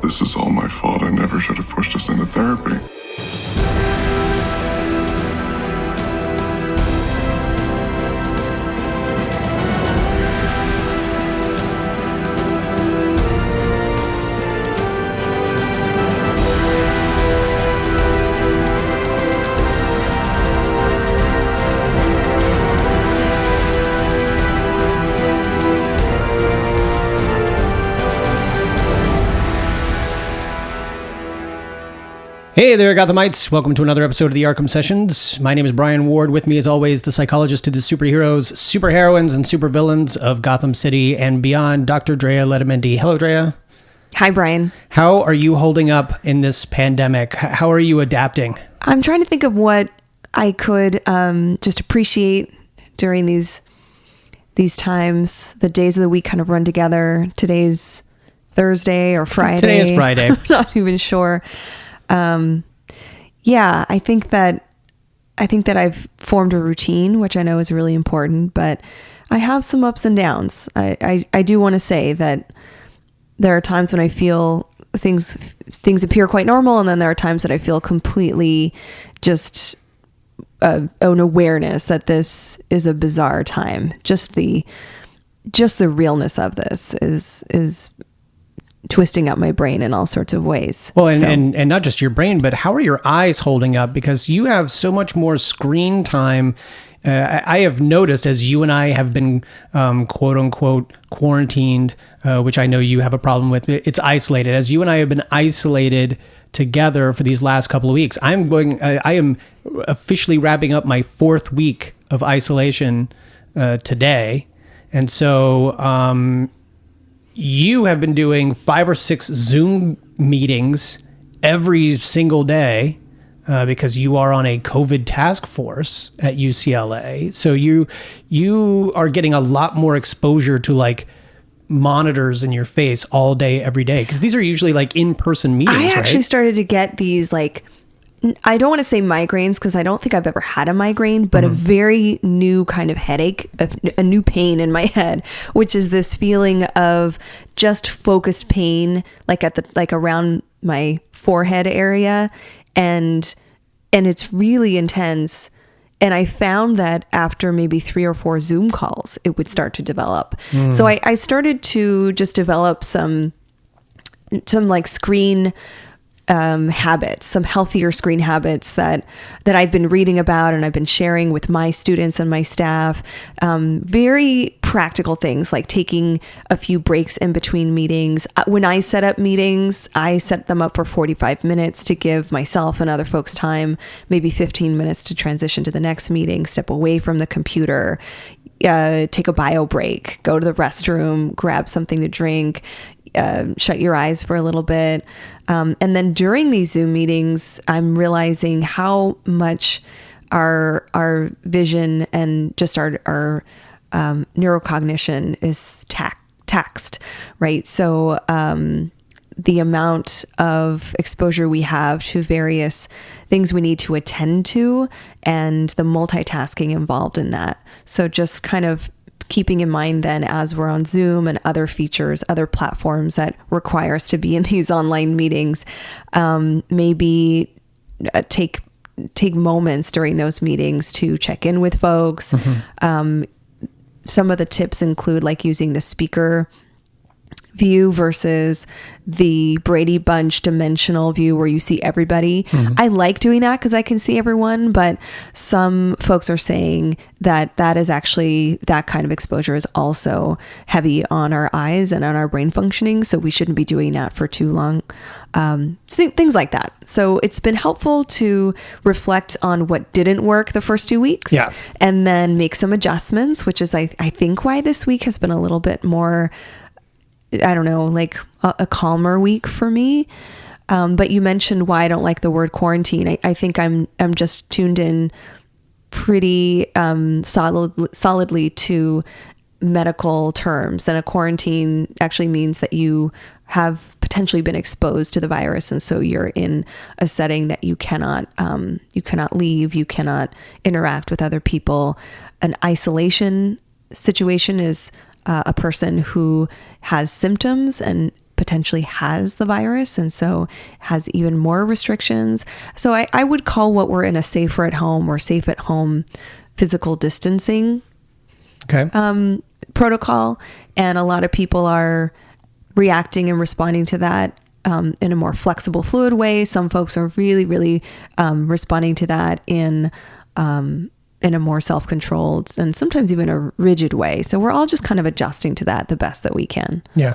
This is all my fault. I never should have pushed us into therapy. Hey there, Gothamites. Welcome to another episode of the Arkham Sessions. My name is Brian Ward. With me, as always, the psychologist to the superheroes, superheroines, and supervillains of Gotham City and beyond, Dr. Drea Letamendi. Hello, Drea. Hi, Brian. How are you holding up in this pandemic? How are you adapting? I'm trying to think of what I could just appreciate during these times. The days of the week kind of run together. Today's Thursday or Friday. Today is Friday. I'm not even sure. Yeah, I think that I've formed a routine, which I know is really important, but I have some ups and downs. I do want to say that there are times when I feel things appear quite normal, and then there are times that I feel completely just an awareness that this is a bizarre time. Just the realness of this is twisting up my brain in all sorts of ways. Well, and not just your brain, but how are your eyes holding up? Because you have so much more screen time. I have noticed as you and I have been, quote unquote, quarantined, which I know you have a problem with. It's isolated. As you and I have been isolated together for these last couple of weeks, I am officially wrapping up my 4th week of isolation today. And so, you have been doing 5 or 6 Zoom meetings every single day because you are on a COVID task force at UCLA. So you are getting a lot more exposure to like monitors in your face all day, every day. Because these are usually like in-person meetings, I actually started to get these like, I don't want to say migraines because I don't think I've ever had a migraine, but a very new kind of headache, a new pain in my head, which is this feeling of just focused pain, like around my forehead area, and it's really intense. And I found that after maybe 3 or 4 Zoom calls, it would start to develop. So I started to just develop some like screen habits, some healthier screen habits that I've been reading about and I've been sharing with my students and my staff. Very practical things like taking a few breaks in between meetings. When I set up meetings, I set them up for 45 minutes to give myself and other folks time, maybe 15 minutes to transition to the next meeting, step away from the computer, take a bio break, go to the restroom, grab something to drink, shut your eyes for a little bit. And then during these Zoom meetings, I'm realizing how much our vision and just our neurocognition is taxed, right? So the amount of exposure we have to various things we need to attend to and the multitasking involved in that. So just kind of keeping in mind then as we're on Zoom and other features, other platforms that require us to be in these online meetings, maybe take moments during those meetings to check in with folks. Some of the tips include like using the speaker view versus the Brady Bunch dimensional view where you see everybody. I like doing that because I can see everyone, but some folks are saying that is actually, that kind of exposure is also heavy on our eyes and on our brain functioning. So we shouldn't be doing that for too long. Things like that. So it's been helpful to reflect on what didn't work the first 2 weeks, and then make some adjustments, which is I think why this week has been a little bit more, I don't know, like a calmer week for me. But you mentioned why I don't like the word quarantine. I think I'm just tuned in pretty solidly to medical terms, and a quarantine actually means that you have potentially been exposed to the virus, and so you're in a setting that you cannot leave, you cannot interact with other people. An isolation situation is a person who has symptoms and potentially has the virus, and so has even more restrictions. So I would call what we're in a safer at home or safe at home physical distancing protocol. And a lot of people are reacting and responding to that in a more flexible, fluid way. Some folks are really, really responding to that in a more self-controlled and sometimes even a rigid way. So we're all just kind of adjusting to that the best that we can. Yeah.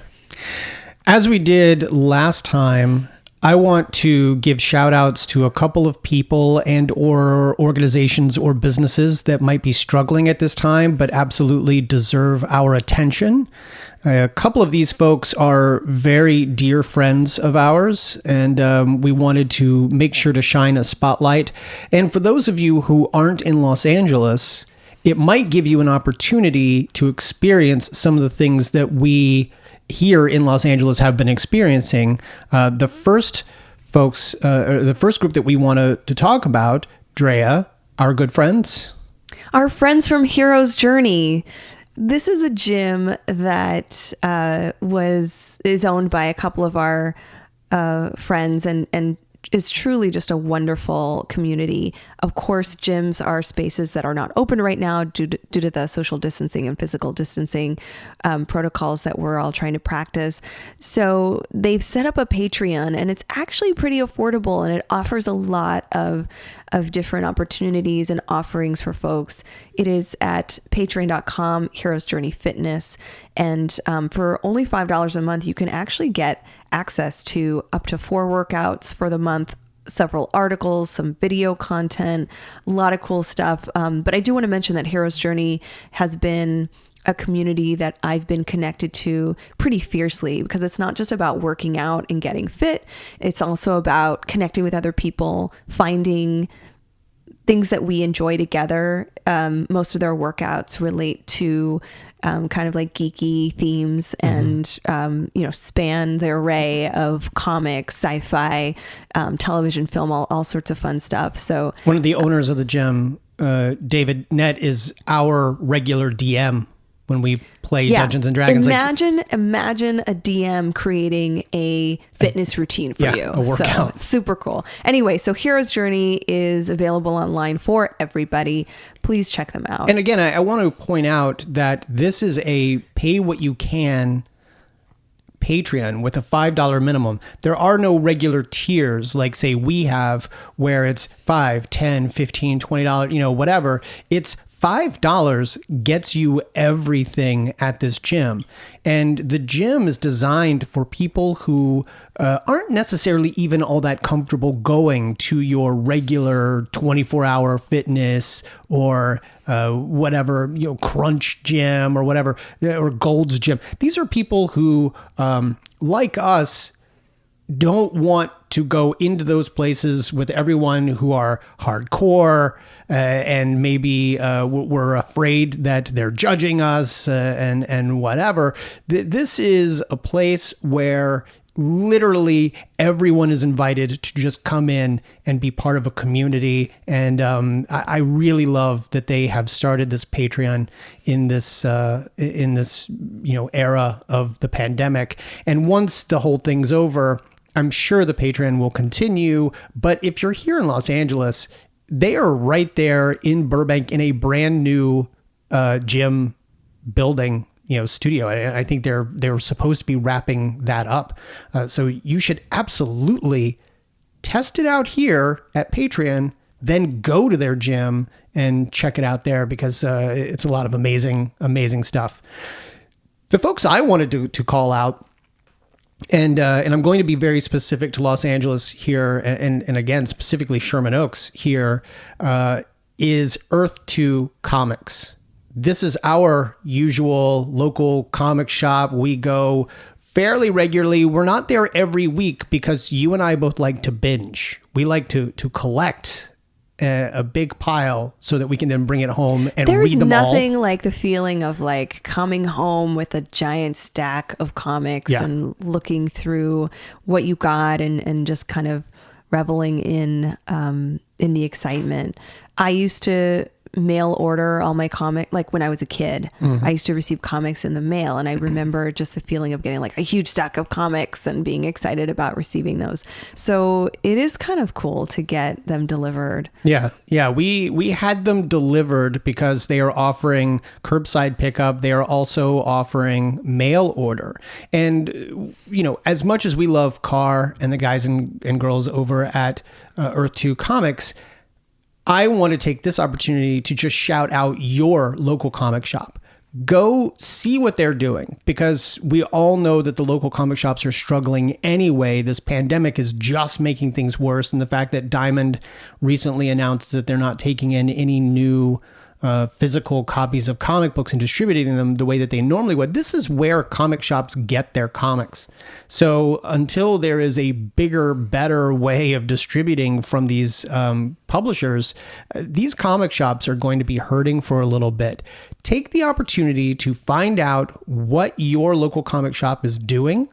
As we did last time, I want to give shout outs to a couple of people and or organizations or businesses that might be struggling at this time, but absolutely deserve our attention. A couple of these folks are very dear friends of ours, and we wanted to make sure to shine a spotlight. And for those of you who aren't in Los Angeles, it might give you an opportunity to experience some of the things that we here in Los Angeles have been experiencing. The first group that we want to talk about, Drea, our good friends. Our friends from Hero's Journey. This is a gym that is owned by a couple of our friends and is truly just a wonderful community. Of course, gyms are spaces that are not open right now due to the social distancing and physical distancing protocols that we're all trying to practice. So they've set up a Patreon, and it's actually pretty affordable, and it offers a lot of different opportunities and offerings for folks. It is at patreon.com, Heroes Journey Fitness. And for only $5 a month, you can actually get access to up to 4 workouts for the month, several articles, some video content, a lot of cool stuff. But I do want to mention that Hero's Journey has been a community that I've been connected to pretty fiercely, because it's not just about working out and getting fit. It's also about connecting with other people, finding things that we enjoy together. Most of their workouts relate to kind of like geeky themes and, span the array of comics, sci-fi, television, film, all sorts of fun stuff. So one of the owners of the gym, David Nett, is our regular DM when we play Dungeons and Dragons. Imagine a DM creating a fitness routine for you. A workout. So it's super cool. Anyway, so Hero's Journey is available online for everybody. Please check them out. And again, I want to point out that this is a pay what you can Patreon with a $5 minimum. There are no regular tiers like, say, we have, where it's $5, $10, $15, $20, whatever. It's $5 gets you everything at this gym. And the gym is designed for people who aren't necessarily even all that comfortable going to your regular 24-hour fitness or whatever, Crunch Gym or whatever, or Gold's Gym. These are people who, like us, don't want to go into those places with everyone who are hardcore and maybe we're afraid that they're judging us and whatever. This is a place where literally everyone is invited to just come in and be part of a community. And I really love that they have started this Patreon in this era of the pandemic. And once the whole thing's over, I'm sure the Patreon will continue. But if you're here in Los Angeles, they are right there in Burbank in a brand new gym building, studio. I think they're supposed to be wrapping that up. So you should absolutely test it out here at Patreon, then go to their gym and check it out there, because it's a lot of amazing, amazing stuff. The folks I wanted to call out, and I'm going to be very specific to Los Angeles here, and again, specifically Sherman Oaks here, is Earth 2 Comics. This is our usual local comic shop. We go fairly regularly. We're not there every week because you and I both like to binge. We like to collect a big pile so that we can then bring it home and read them all. There's nothing like the feeling of like coming home with a giant stack of comics and looking through what you got and just kind of reveling in the excitement. I used to mail order all my like when I was a kid. I used to receive comics in the mail, and I remember just the feeling of getting like a huge stack of comics and being excited about receiving those. So it is kind of cool to get them delivered. Yeah. We had them delivered because they are offering curbside pickup. They are also offering mail order. And, as much as we love Carr and the guys and girls over at Earth 2 Comics, I want to take this opportunity to just shout out your local comic shop. Go see what they're doing, because we all know that the local comic shops are struggling anyway. This pandemic is just making things worse. And the fact that Diamond recently announced that they're not taking in any new physical copies of comic books and distributing them the way that they normally would. This is where comic shops get their comics. So until there is a bigger, better way of distributing from these publishers, these comic shops are going to be hurting for a little bit. Take the opportunity to find out what your local comic shop is doing.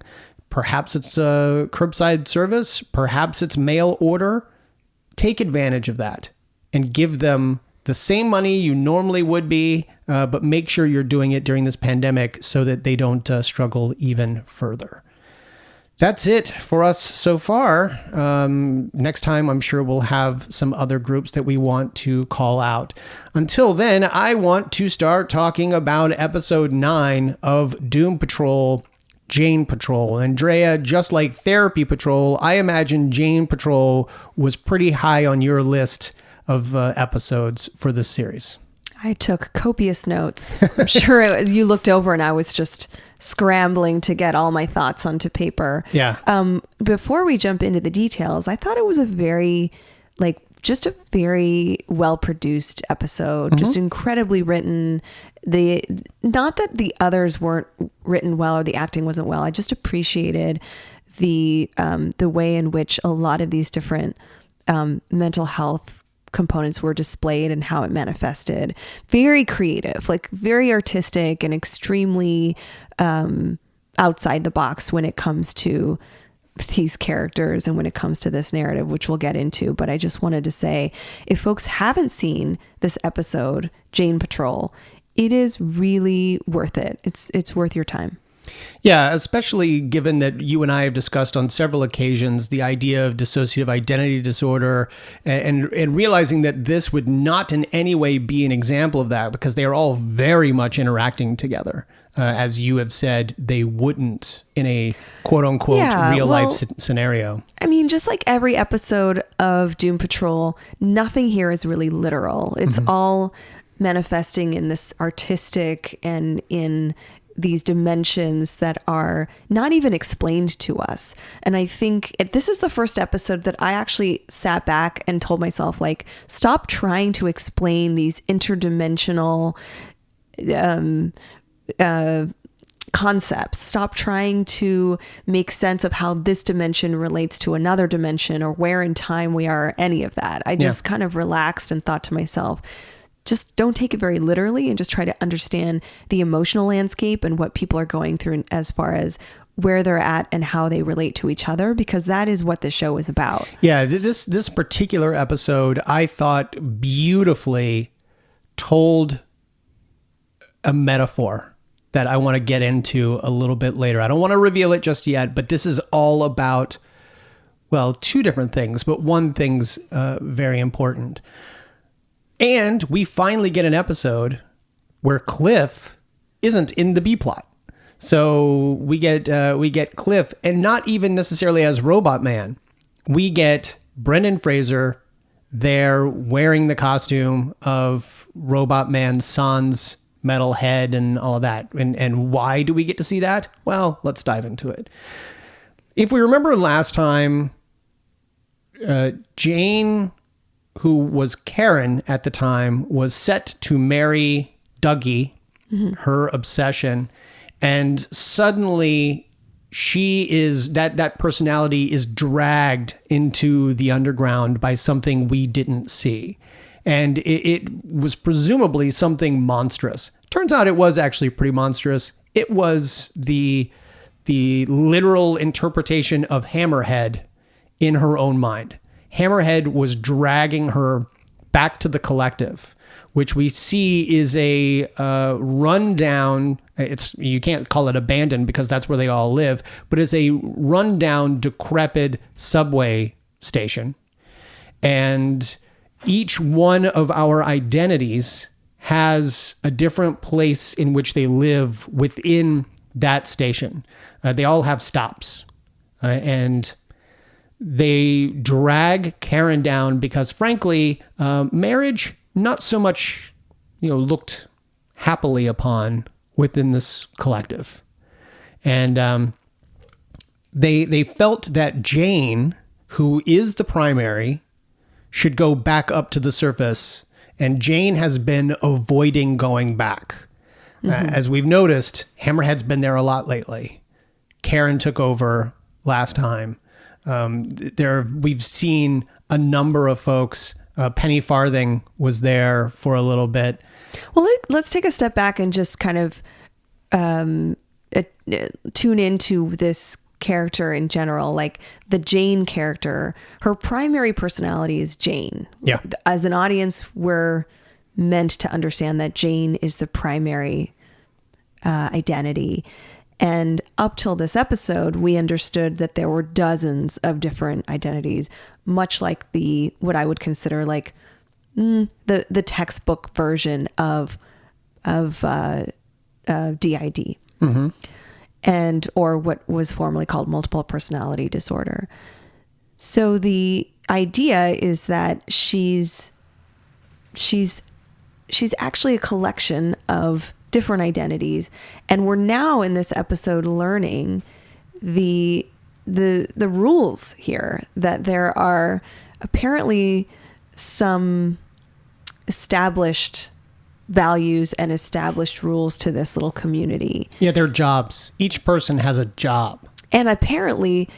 Perhaps it's a curbside service. Perhaps it's mail order. Take advantage of that and give them the same money you normally would be, but make sure you're doing it during this pandemic so that they don't struggle even further. That's it for us so far. Next time, I'm sure we'll have some other groups that we want to call out. Until then, I want to start talking about episode 9 of Doom Patrol, Jane Patrol. Andrea, just like Therapy Patrol, I imagine Jane Patrol was pretty high on your list of episodes for this series. I took copious notes. I'm sure you looked over and I was just scrambling to get all my thoughts onto paper. Yeah. Before we jump into the details, I thought it was a very well produced episode, just incredibly written. Not that the others weren't written well or the acting wasn't well. I just appreciated the way in which a lot of these different mental health components were displayed and how it manifested. Very creative, like very artistic and extremely outside the box when it comes to these characters and when it comes to this narrative, which we'll get into. But I just wanted to say, if folks haven't seen this episode, Jane Patrol, it is really worth it. It's worth your time. Yeah, especially given that you and I have discussed on several occasions the idea of dissociative identity disorder, and realizing that this would not in any way be an example of that, because they are all very much interacting together. As you have said, they wouldn't in a quote unquote real life scenario. I mean, just like every episode of Doom Patrol, nothing here is really literal. It's all manifesting in this artistic and in these dimensions that are not even explained to us. And I think this is the first episode that I actually sat back and told myself, like, stop trying to explain these interdimensional concepts. Stop trying to make sense of how this dimension relates to another dimension or where in time we are, or any of that. I just kind of relaxed and thought to myself, just don't take it very literally and just try to understand the emotional landscape and what people are going through as far as where they're at and how they relate to each other, because that is what the show is about. Yeah, this particular episode, I thought beautifully told a metaphor that I want to get into a little bit later. I don't want to reveal it just yet, but this is all about, well, two different things, but one thing's very important. And we finally get an episode where Cliff isn't in the B plot. So we get Cliff, and not even necessarily as Robot Man. We get Brendan Fraser there wearing the costume of Robot Man sans metal head and all of that. And why do we get to see that? Well, let's dive into it. If we remember last time, Jane, who was Karen at the time, was set to marry Dougie, her obsession. And suddenly that personality is dragged into the underground by something we didn't see. And it was presumably something monstrous. Turns out it was actually pretty monstrous. It was the literal interpretation of Hammerhead in her own mind. Hammerhead was dragging her back to the collective. which we see is a rundown. You can't call it abandoned because that's where they all live, but it's a rundown, decrepit subway station. And each one of our identities has a different place in which they live within that station. They all have stops. And they drag Karen down because, frankly, marriage not so much, looked happily upon within this collective. And they felt that Jane, who is the primary, should go back up to the surface. And Jane has been avoiding going back. As we've noticed, Hammerhead's been there a lot lately. Karen took over last time. We've seen a number of folks. Penny Farthing was there for a little bit. Well, let's take a step back and just kind of tune into this character in general. Like the Jane character, her primary personality is Jane. Yeah. As an audience, we're meant to understand that Jane is the primary identity. And up till this episode, we understood that there were dozens of different identities, much like what I would consider like the textbook version of DID, and or what was formerly called multiple personality disorder. So the idea is that she's actually a collection of different identities, and we're now in this episode learning the rules here, that there are apparently some established values and established rules to this little community. Yeah, they're jobs. Each person has a job. And apparently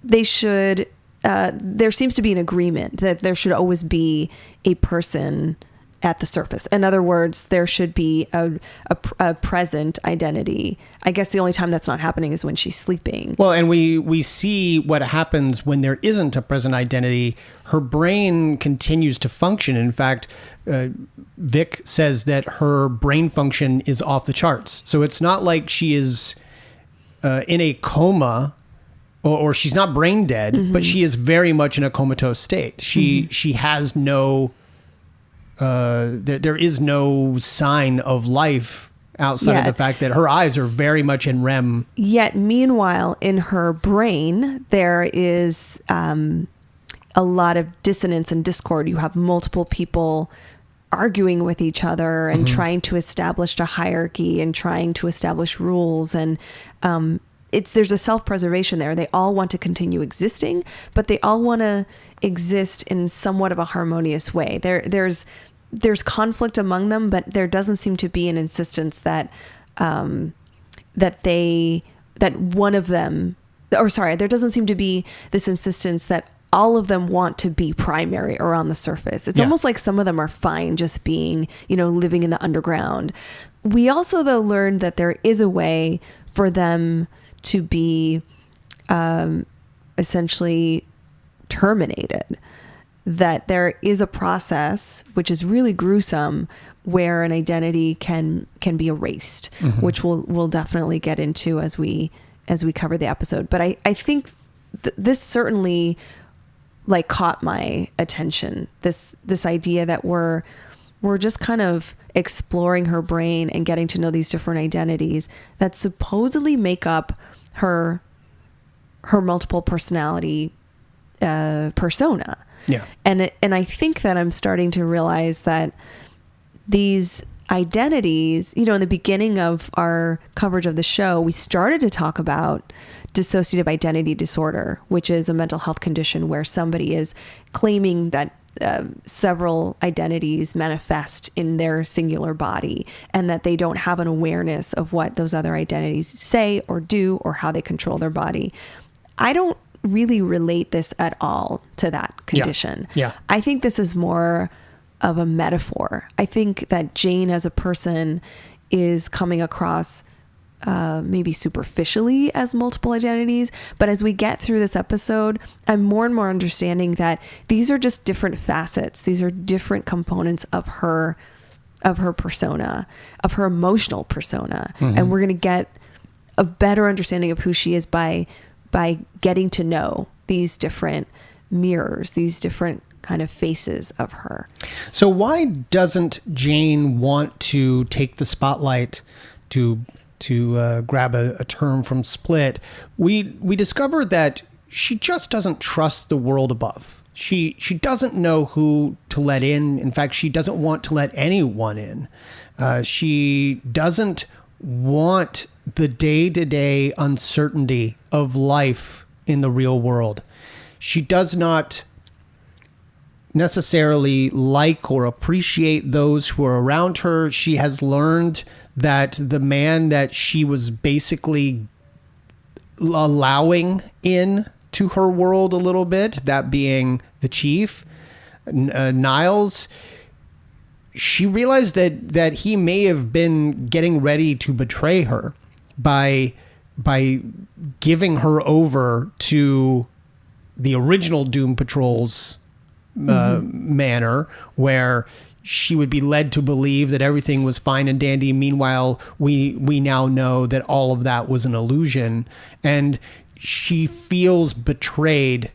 they should there seems to be an agreement that there should always be a person at the surface. In other words, there should be a present identity. I guess the only time that's not happening is when she's sleeping. Well, and we see what happens when there isn't a present identity. Her brain continues to function. In fact, Vic says that her brain function is off the charts. So it's not like she is in a coma or she's not brain dead, but she is very much in a comatose state. She has no... there is no sign of life outside of the fact that her eyes are very much in REM. Yet, meanwhile, in her brain, there is a lot of dissonance and discord. You have multiple people arguing with each other and trying to establish a hierarchy and trying to establish rules. And there's a self-preservation there. They all want to continue existing, but they all want to exist in somewhat of a harmonious way. There's conflict among them, but there doesn't seem to be an insistence there doesn't seem to be this insistence that all of them want to be primary or on the surface. It's almost like some of them are fine just being, living in the underground. We also, though, learned that there is a way for them to be essentially terminated. That there is a process, which is really gruesome, where an identity can be erased, which we'll definitely get into as we cover the episode. But I think this certainly caught my attention. This idea that we're just kind of exploring her brain and getting to know these different identities that supposedly make up her multiple personality persona. Yeah. And I think that I'm starting to realize that these identities, in the beginning of our coverage of the show, we started to talk about dissociative identity disorder, which is a mental health condition where somebody is claiming that several identities manifest in their singular body and that they don't have an awareness of what those other identities say or do or how they control their body. I don't really relate this at all to that condition. Yeah. I think this is more of a metaphor. I think that Jane as a person is coming across maybe superficially as multiple identities. But as we get through this episode, I'm more and more understanding that these are just different facets. These are different components of her persona, of her emotional persona. And we're going to get a better understanding of who she is by getting to know these different mirrors, these different kind of faces of her. So why doesn't Jane want to take the spotlight, to grab a term from Split? We discovered that she just doesn't trust the world above. She doesn't know who to let in. In fact, she doesn't want to let anyone in. She doesn't want the day-to-day uncertainty of life in the real world. She does not necessarily like or appreciate those who are around her. She has learned that the man that she was basically allowing in to her world a little bit, that being the chief, Niles, she realized that he may have been getting ready to betray her by giving her over to the original Doom Patrol's manner, where she would be led to believe that everything was fine and dandy. Meanwhile, we now know that all of that was an illusion, and she feels betrayed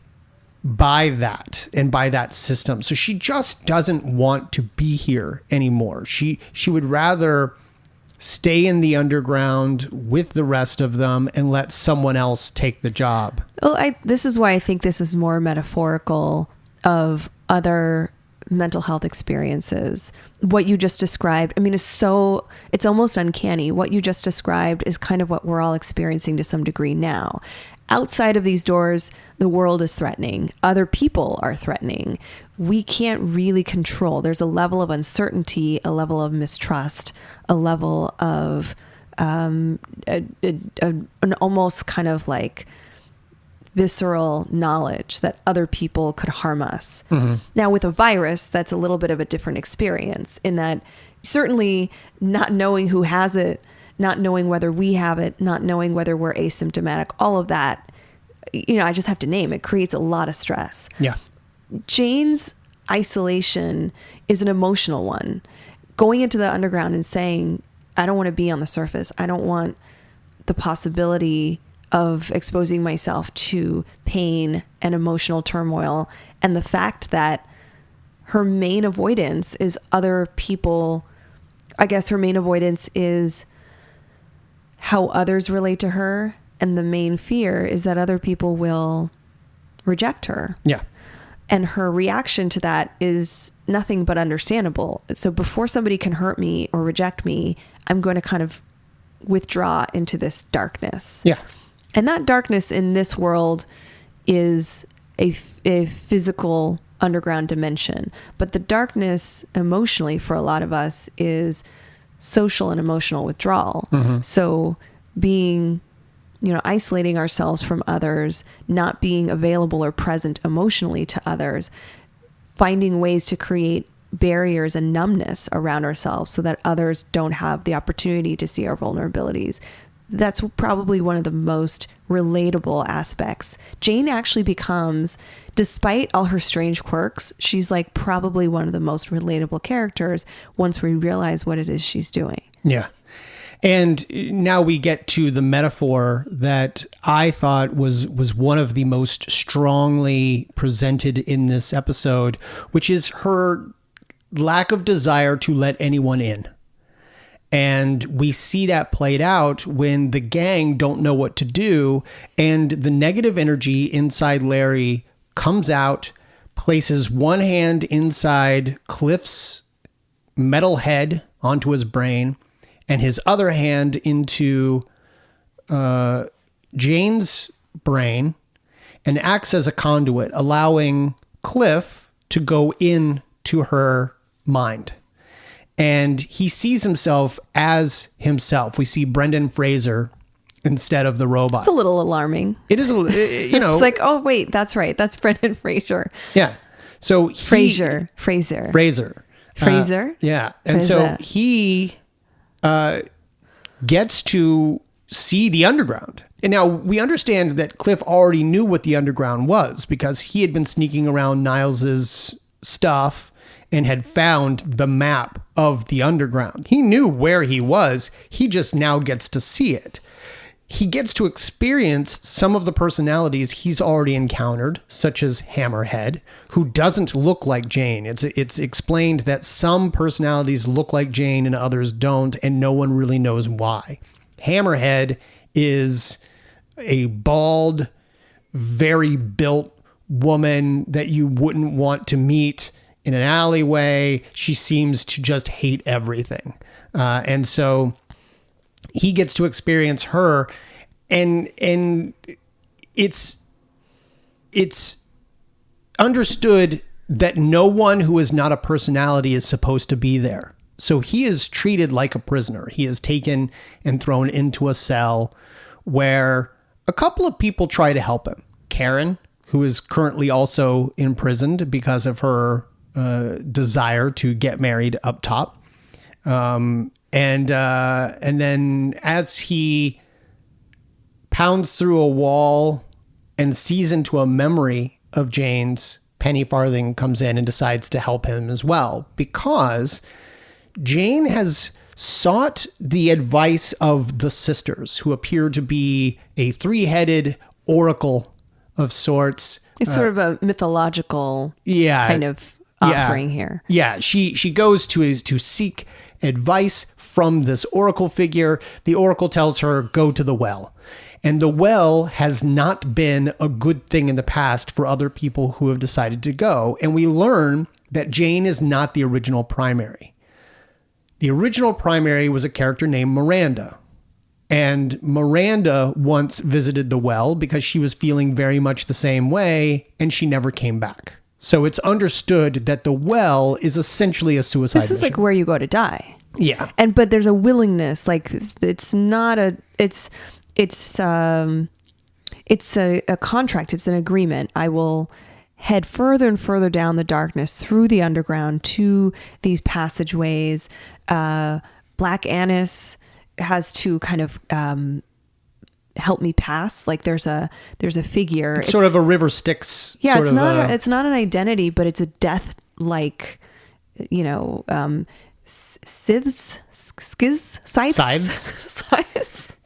by that and by that system. So she just doesn't want to be here anymore. She would rather stay in the underground with the rest of them and let someone else take the job. Well, this is why I think this is more metaphorical of other mental health experiences. What you just described, I mean, it's almost uncanny. What you just described is kind of what we're all experiencing to some degree now. Outside of these doors, the world is threatening. Other people are threatening. We can't really control. There's a level of uncertainty, a level of mistrust, a level of an almost kind of like visceral knowledge that other people could harm us. Now, with a virus, that's a little bit of a different experience, in that certainly not knowing who has it, not knowing whether we have it, not knowing whether we're asymptomatic, all of that, I just have to name it, creates a lot of stress. Yeah. Jane's isolation is an emotional one. Going into the underground and saying, I don't want to be on the surface. I don't want the possibility of exposing myself to pain and emotional turmoil. And the fact that her main avoidance is other people. I guess her main avoidance is how others relate to her. And the main fear is that other people will reject her. Yeah. And her reaction to that is nothing but understandable. So before somebody can hurt me or reject me, I'm going to kind of withdraw into this darkness. Yeah. And that darkness in this world is a physical underground dimension. But the darkness emotionally for a lot of us is social and emotional withdrawal. So being, isolating ourselves from others, not being available or present emotionally to others, finding ways to create barriers and numbness around ourselves so that others don't have the opportunity to see our vulnerabilities. That's probably one of the most relatable aspects. Jane actually becomes, despite all her strange quirks, she's like probably one of the most relatable characters once we realize what it is she's doing. Yeah. And now we get to the metaphor that I thought was one of the most strongly presented in this episode, which is her lack of desire to let anyone in. And we see that played out when the gang don't know what to do, and the negative energy inside Larry comes out, places one hand inside Cliff's metal head onto his brain, and his other hand into Jane's brain, and acts as a conduit, allowing Cliff to go into her mind. And he sees himself as himself. We see Brendan Fraser instead of the robot. It's a little alarming. It is, It's like, oh, wait, that's right. That's Brendan Fraser. Yeah. So Fraser. Yeah. And so he gets to see the underground. And now we understand that Cliff already knew what the underground was because he had been sneaking around Niles's stuff and had found the map of the underground. He knew where he was. He just now gets to see it. He gets to experience some of the personalities he's already encountered, such as Hammerhead, who doesn't look like Jane. It's explained that some personalities look like Jane and others don't, and no one really knows why. Hammerhead is a bald, very built woman that you wouldn't want to meet in an alleyway. She seems to just hate everything. And so he gets to experience her, and it's understood that no one who is not a personality is supposed to be there. So he is treated like a prisoner. He is taken and thrown into a cell where a couple of people try to help him. Karen, who is currently also imprisoned because of her desire to get married up top. And then as he pounds through a wall and sees into a memory of Jane's, Penny Farthing comes in and decides to help him as well, because Jane has sought the advice of the sisters, who appear to be a three-headed oracle of sorts. It's sort of a mythological kind of offering here. Yeah, she goes to seek advice from this oracle figure. The oracle tells her, go to the well. And the well has not been a good thing in the past for other people who have decided to go. And we learn that Jane is not the original primary. The original primary was a character named Miranda. And Miranda once visited the well because she was feeling very much the same way, and she never came back. So it's understood that the well is essentially a suicide This is mission. like where you go to die. Yeah. But there's a willingness, like it's not a, it's a contract. It's an agreement. I will head further and further down the darkness through the underground to these passageways. Black Annis has to kind of help me pass. Like there's a figure. It's sort of a River Styx. Yeah, sort it's of not. It's not an identity, but it's a death like, scythes.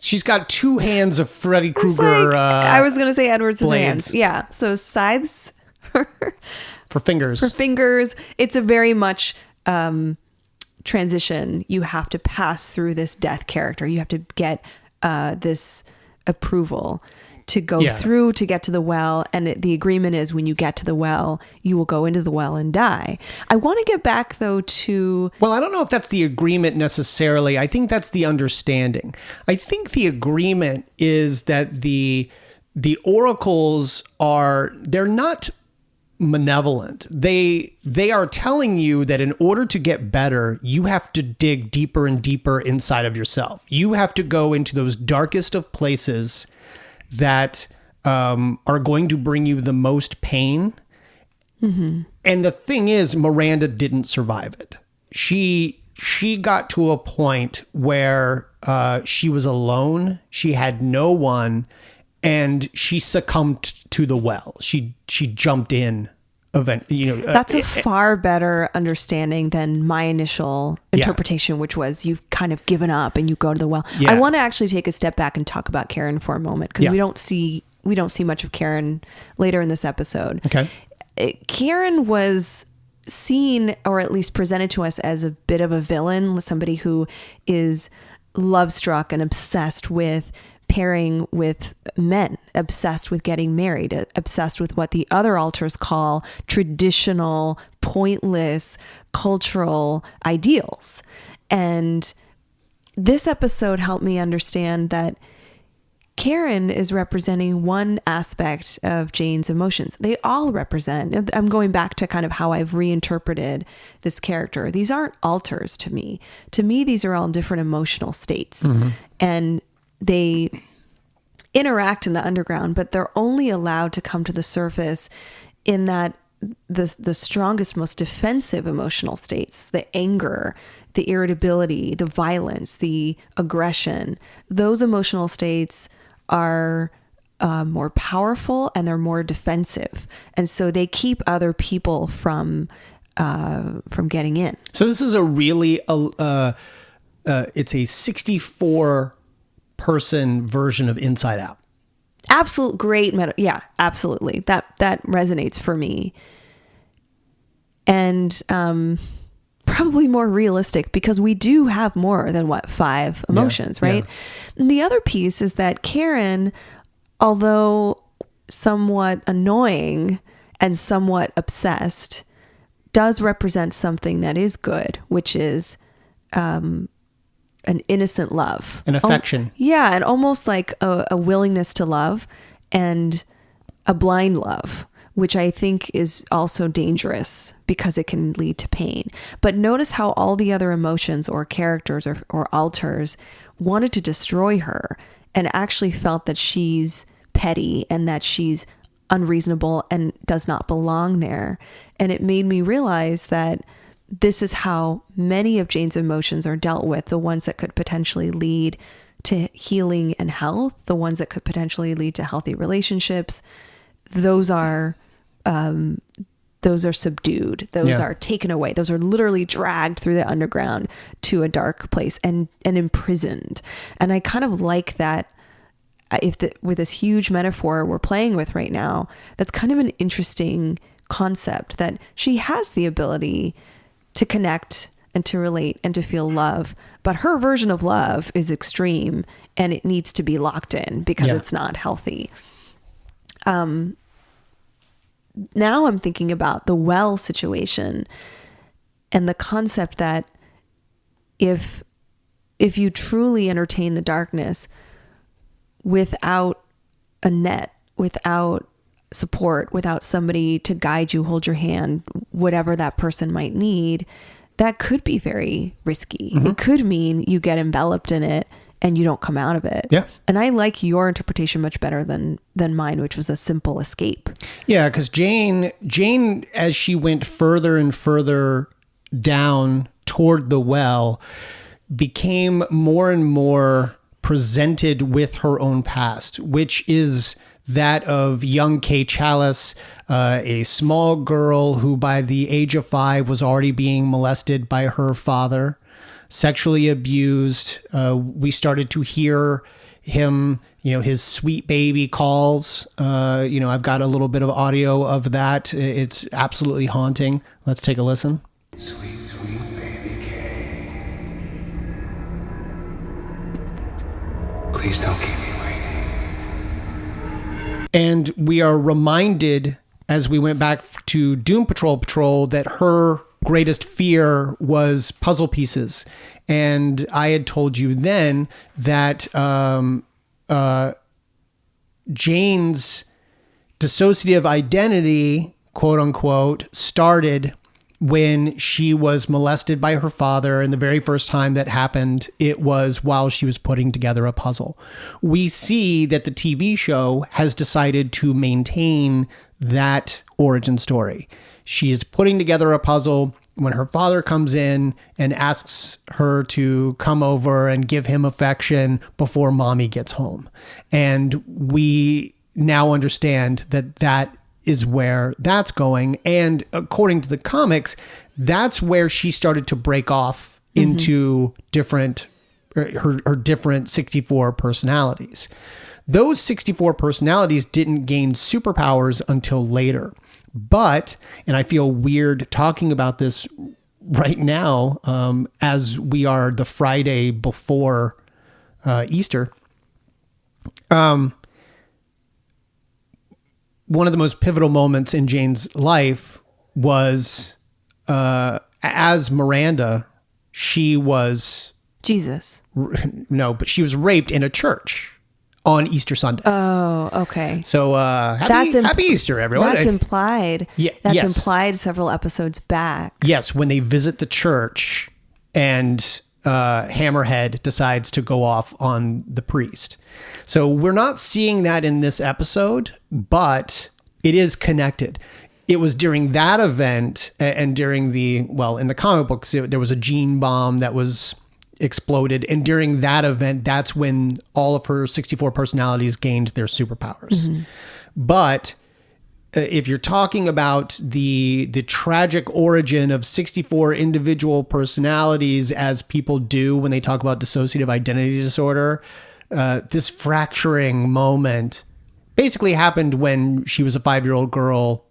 She's got two hands of Freddy Krueger. I was going to say Edward blades. Scissorhands. Yeah. So scythes for fingers. It's a very much transition. You have to pass through this death character. You have to get this approval to go through to get to the well. And the agreement is when you get to the well, you will go into the well and die. I want to get back though to... Well, I don't know if that's the agreement necessarily. I think that's the understanding. I think the agreement is that the oracles they're not malevolent. They are telling you that in order to get better, you have to dig deeper and deeper inside of yourself. You have to go into those darkest of places that are going to bring you the most pain. Mm-hmm. And the thing is, Miranda didn't survive it. She got to a point where she was alone. She had no one, and she succumbed to the well. She jumped in. That's a far better understanding than my initial interpretation, which was you've kind of given up and you go to the well. I want to actually take a step back and talk about Karen for a moment, because we don't see much of Karen later in this episode. Okay. Karen was seen, or at least presented to us, as a bit of a villain, somebody who is love struck and obsessed with pairing with men, obsessed with getting married, obsessed with what the other alters call traditional, pointless, cultural ideals. And this episode helped me understand that Karen is representing one aspect of Jane's emotions. They all represent. I'm going back to kind of how I've reinterpreted this character. These aren't alters to me. To me, these are all different emotional states. Mm-hmm. And they interact in the underground, but they're only allowed to come to the surface in that the strongest, most defensive emotional states, the anger, the irritability, the violence, the aggression, those emotional states are more powerful and they're more defensive. And so they keep other people from getting in. So this is a really, it's a 64 person version of Inside Out. Absolute great yeah, absolutely. That resonates for me. And probably more realistic because we do have more than 5 emotions, right? Yeah. And the other piece is that Karen, although somewhat annoying and somewhat obsessed, does represent something that is good, which is an innocent love. An affection. Yeah, and almost like a willingness to love and a blind love, which I think is also dangerous because it can lead to pain. But notice how all the other emotions or characters or alters wanted to destroy her and actually felt that she's petty and that she's unreasonable and does not belong there. And it made me realize that this is how many of Jane's emotions are dealt with, the ones that could potentially lead to healing and health, the ones that could potentially lead to healthy relationships. Those are subdued. Those are taken away. Those are literally dragged through the underground to a dark place and imprisoned. And I kind of like that. With this huge metaphor we're playing with right now, that's kind of an interesting concept that she has the ability to connect and to relate and to feel love, but her version of love is extreme and it needs to be locked in because it's not healthy. Now I'm thinking about the well situation and the concept that if you truly entertain the darkness without a net, without support, without somebody to guide you, hold your hand, whatever that person might need, that could be very risky. Mm-hmm. It could mean you get enveloped in it and you don't come out of it. Yeah. And I like your interpretation much better than mine, which was a simple escape. Yeah, because Jane, as she went further and further down toward the well, became more and more presented with her own past, which is that of young Kay Chalice, a small girl who by the age of 5 was already being molested by her father, sexually abused. We started to hear him, his sweet baby calls. I've got a little bit of audio of that. It's absolutely haunting. Let's take a listen. Sweet, sweet baby Kay. Please don't keep me waiting. And we are reminded as we went back to Doom Patrol that her greatest fear was puzzle pieces. And I had told you then that Jane's dissociative identity, quote unquote, started when she was molested by her father. And the very first time that happened, it was while she was putting together a puzzle. We see that the TV show has decided to maintain that origin story. She is putting together a puzzle when her father comes in and asks her to come over and give him affection before mommy gets home. And we now understand that is where that's going. And according to the comics, that's where she started to break off into different, her different 64 personalities. Those 64 personalities didn't gain superpowers until later. But, and I feel weird talking about this right now, as we are the Friday before Easter. One of the most pivotal moments in Jane's life was as Miranda, she was... Jesus. No, but she was raped in a church on Easter Sunday. Oh, okay. So happy Easter, everyone. That's implied. Yeah, that's yes. implied several episodes back. Yes, when they visit the church and Hammerhead decides to go off on the priest. So we're not seeing that in this episode, but it is connected. it was during that event and during in the comic books, there was a gene bomb that was exploded. And during that event, that's when all of her 64 personalities gained their superpowers. Mm-hmm. But if you're talking about the tragic origin of 64 individual personalities, as people do when they talk about dissociative identity disorder, this fracturing moment basically happened when she was a 5-year-old girl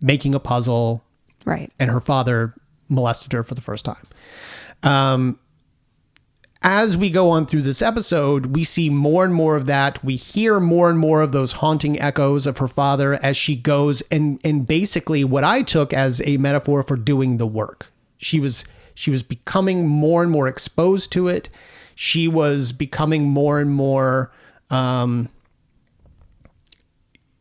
making a puzzle. Right. And her father molested her for the first time. As we go on through this episode, we see more and more of that. We hear more and more of those haunting echoes of her father as she goes and basically what I took as a metaphor for doing the work. She was becoming more and more exposed to it. She was becoming more and more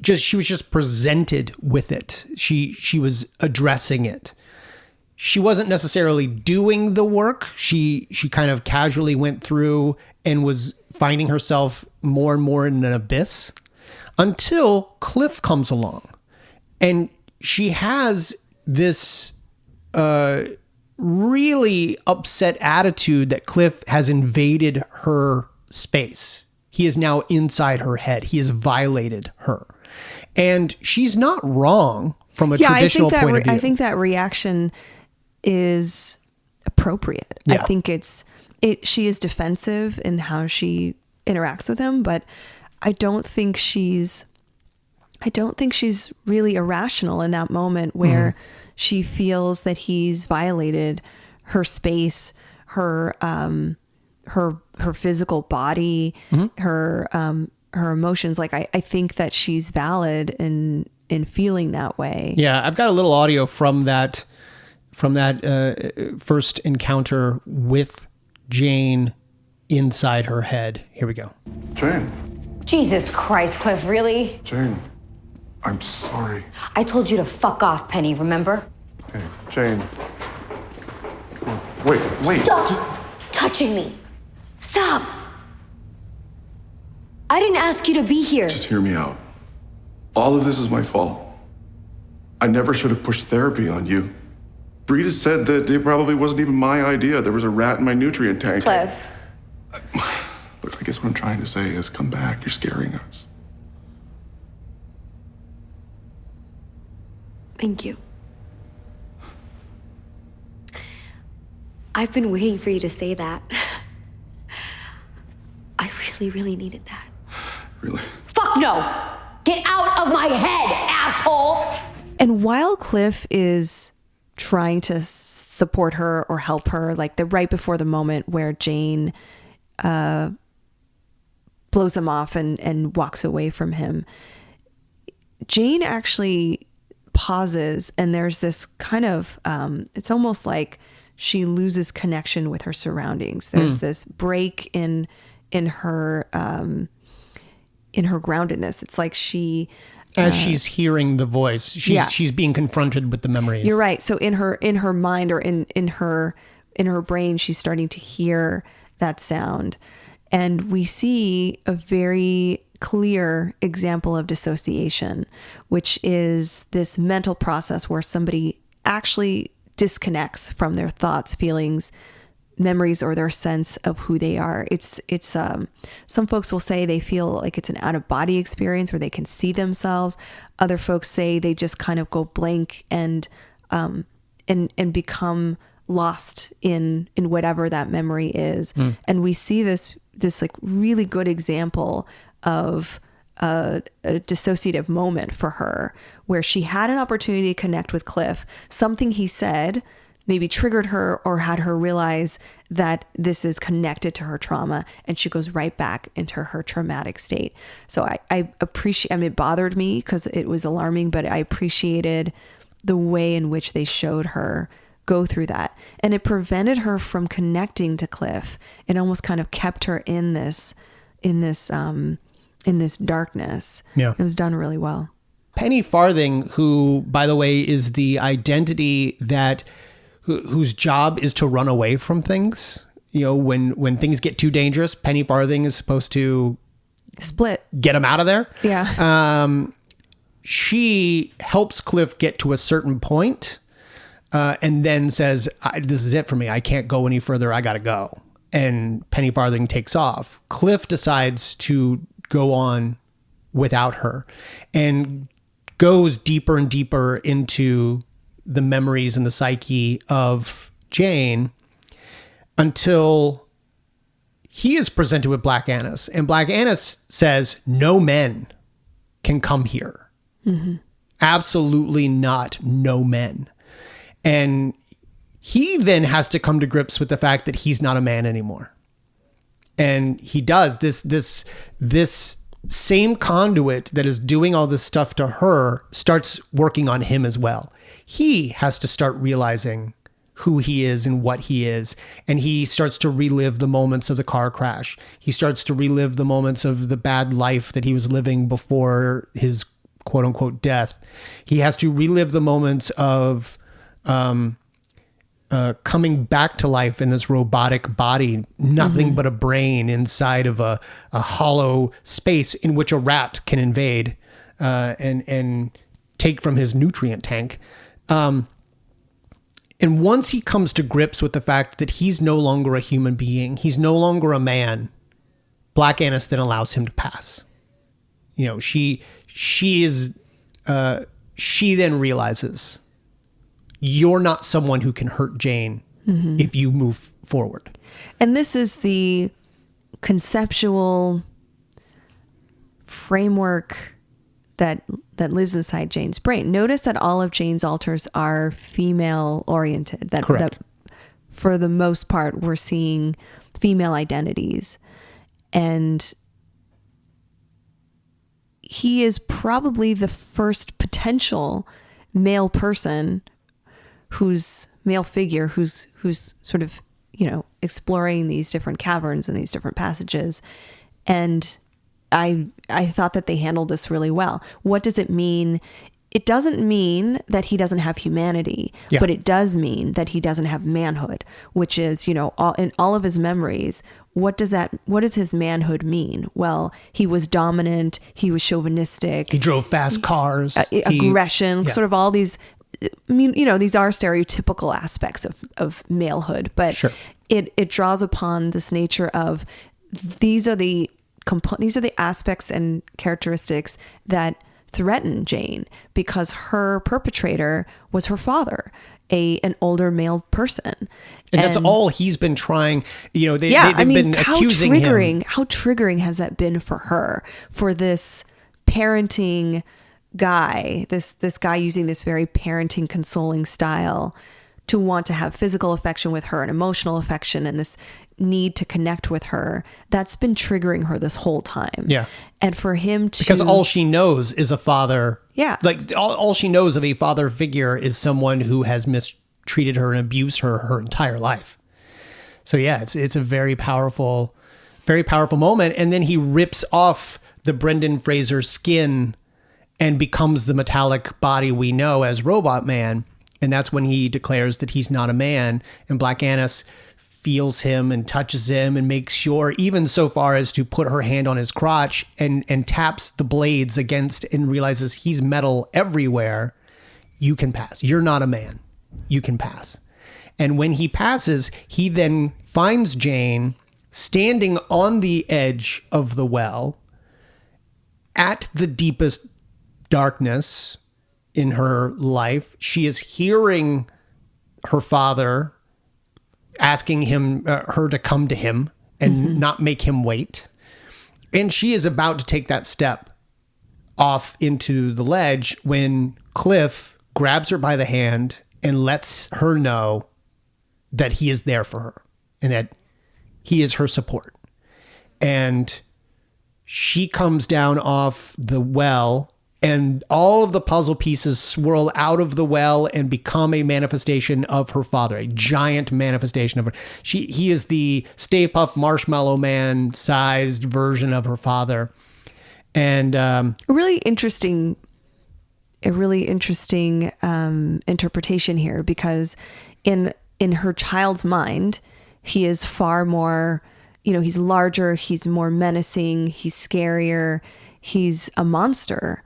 she was just presented with it. She was addressing it. She wasn't necessarily doing the work. She kind of casually went through and was finding herself more and more in an abyss until Cliff comes along. And she has this really upset attitude that Cliff has invaded her space. He is now inside her head. He has violated her. And she's not wrong from a traditional point of view. I think that reaction is appropriate. Yeah. I think she is defensive in how she interacts with him, but I don't think she's really irrational in that moment where she feels that he's violated her space, her physical body, her emotions. Like I think that she's valid in feeling that way. Yeah, I've got a little audio from that first encounter with Jane inside her head. Here we go. Jane. Jesus Christ, Cliff, really? Jane, I'm sorry. I told you to fuck off, Penny, remember? Hey, Jane. Wait. Stop touching me. Stop. I didn't ask you to be here. Just hear me out. All of this is my fault. I never should have pushed therapy on you. Brita said that it probably wasn't even my idea. There was a rat in my nutrient tank. Cliff. Look, I guess what I'm trying to say is come back. You're scaring us. Thank you. I've been waiting for you to say that. I really, really needed that. Really? Fuck no! Get out of my head, asshole! And while Cliff is trying to support her or help her, like right before the moment where Jane blows him off and walks away from him, Jane actually pauses, and there's this kind of it's almost like she loses connection with her surroundings. There's this break in her groundedness. It's like she, as she's hearing the voice, she's being confronted with the memories. You're right. So in her mind or in her brain, she's starting to hear that sound, and we see a very clear example of dissociation, which is this mental process where somebody actually disconnects from their thoughts, feelings, memories, or their sense of who they are. It's some folks will say they feel like it's an out of body experience where they can see themselves. Other folks say they just kind of go blank and become lost in whatever that memory is. And we see this like really good example of a dissociative moment for her, where she had an opportunity to connect with Cliff. Something he said maybe triggered her or had her realize that this is connected to her trauma, and she goes right back into her traumatic state. So I appreciate, I mean, it bothered me because it was alarming, but I appreciated the way in which they showed her go through that. And it prevented her from connecting to Cliff. It almost kind of kept her in this darkness. Yeah. It was done really well. Penny Farthing, who, by the way, is the identity whose job is to run away from things. You know, when things get too dangerous, Penny Farthing is supposed to split, get them out of there. Yeah. she helps Cliff get to a certain point, and then says, this is it for me. I can't go any further. I got to go. And Penny Farthing takes off. Cliff decides to go on without her and goes deeper and deeper into the memories and the psyche of Jane until he is presented with Black Annis. And Black Annis says, no men can come here. Mm-hmm. Absolutely not. No men. And he then has to come to grips with the fact that he's not a man anymore. And he does this same conduit that is doing all this stuff to her starts working on him as well. He has to start realizing who he is and what he is. And he starts to relive the moments of the car crash. He starts to relive the moments of the bad life that he was living before his quote unquote death. He has to relive the moments of coming back to life in this robotic body, nothing but a brain inside of a hollow space in which a rat can invade and take from his nutrient tank. And once he comes to grips with the fact that he's no longer a human being, he's no longer a man, Black Annis then allows him to pass. You know, she then realizes, you're not someone who can hurt Jane if you move forward. And this is the conceptual framework that lives inside Jane's brain. Notice that all of Jane's alters are female oriented. Correct. That for the most part, we're seeing female identities. And he is probably the first potential male person who's sort of, you know, exploring these different caverns and these different passages. And I thought that they handled this really well. What does it mean? It doesn't mean that he doesn't have humanity, but it does mean that he doesn't have manhood, which is, you know, in all of his memories, what does his manhood mean? Well, he was dominant. He was chauvinistic. He drove fast cars. Aggression, sort of all these, I mean, you know, these are stereotypical aspects of malehood, but it draws upon this nature of these are the aspects and characteristics that threaten Jane, because her perpetrator was her father, an older male person. And that's all he's been trying, you know, they've been accusing him. How triggering has that been for her, for this parenting guy, this guy using this very parenting, consoling style to want to have physical affection with her and emotional affection and this need to connect with her. That's been triggering her this whole time. Yeah. And for him to... Because all she knows is a father. Yeah. Like all she knows of a father figure is someone who has mistreated her and abused her entire life. So yeah, it's a very powerful moment. And then he rips off the Brendan Fraser skin and becomes the metallic body we know as Robot Man. And that's when he declares that he's not a man. And Black Annis feels him and touches him and makes sure, even so far as to put her hand on his crotch and taps the blades against and realizes he's metal everywhere. You can pass. You're not a man. You can pass. And when he passes, he then finds Jane standing on the edge of the well at the deepest darkness in her life. She is hearing her father asking her to come to him and not make him wait. And she is about to take that step off into the ledge when Cliff grabs her by the hand and lets her know that he is there for her and that he is her support. And she comes down off the well, and all of the puzzle pieces swirl out of the well and become a manifestation of her father, a giant manifestation of her. He is the Stay Puft Marshmallow Man sized version of her father. And a really interesting interpretation here, because in her child's mind, he is far more, you know, he's larger, he's more menacing, he's scarier, he's a monster.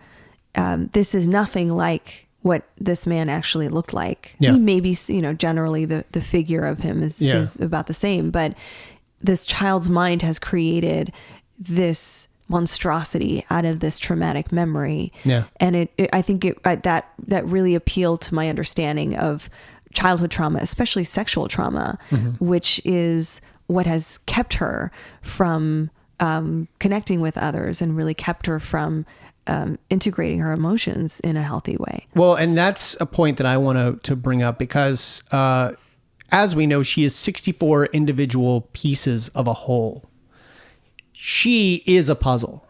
this is nothing like what this man actually looked like. Yeah. Maybe, generally the figure of him is about the same, but this child's mind has created this monstrosity out of this traumatic memory. Yeah. And I think that really appealed to my understanding of childhood trauma, especially sexual trauma, which is what has kept her from connecting with others and really kept her from integrating her emotions in a healthy way. Well, and that's a point that I want to bring up because as we know, she is 64 individual pieces of a whole. She is a puzzle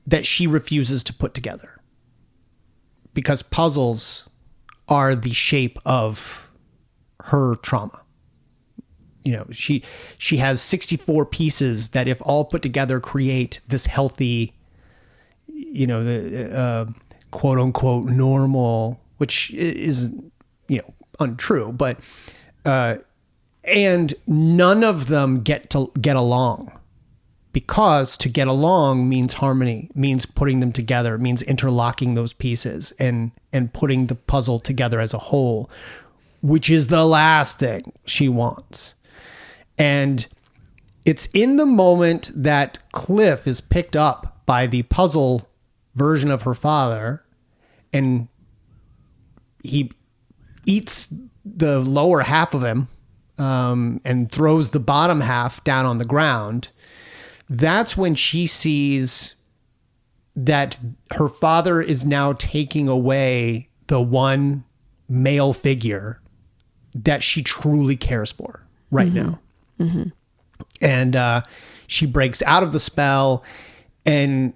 that she refuses to put together because puzzles are the shape of her trauma. She has 64 pieces that, if all put together, create this healthy, the quote unquote normal, which is, untrue, but, and none of them get along, because to get along means harmony, means putting them together, means interlocking those pieces and putting the puzzle together as a whole, which is the last thing she wants. And it's in the moment that Cliff is picked up by the puzzle version of her father, and he eats the lower half of him and throws the bottom half down on the ground. That's when she sees that her father is now taking away the one male figure that she truly cares for right now. Mm-hmm. And she breaks out of the spell and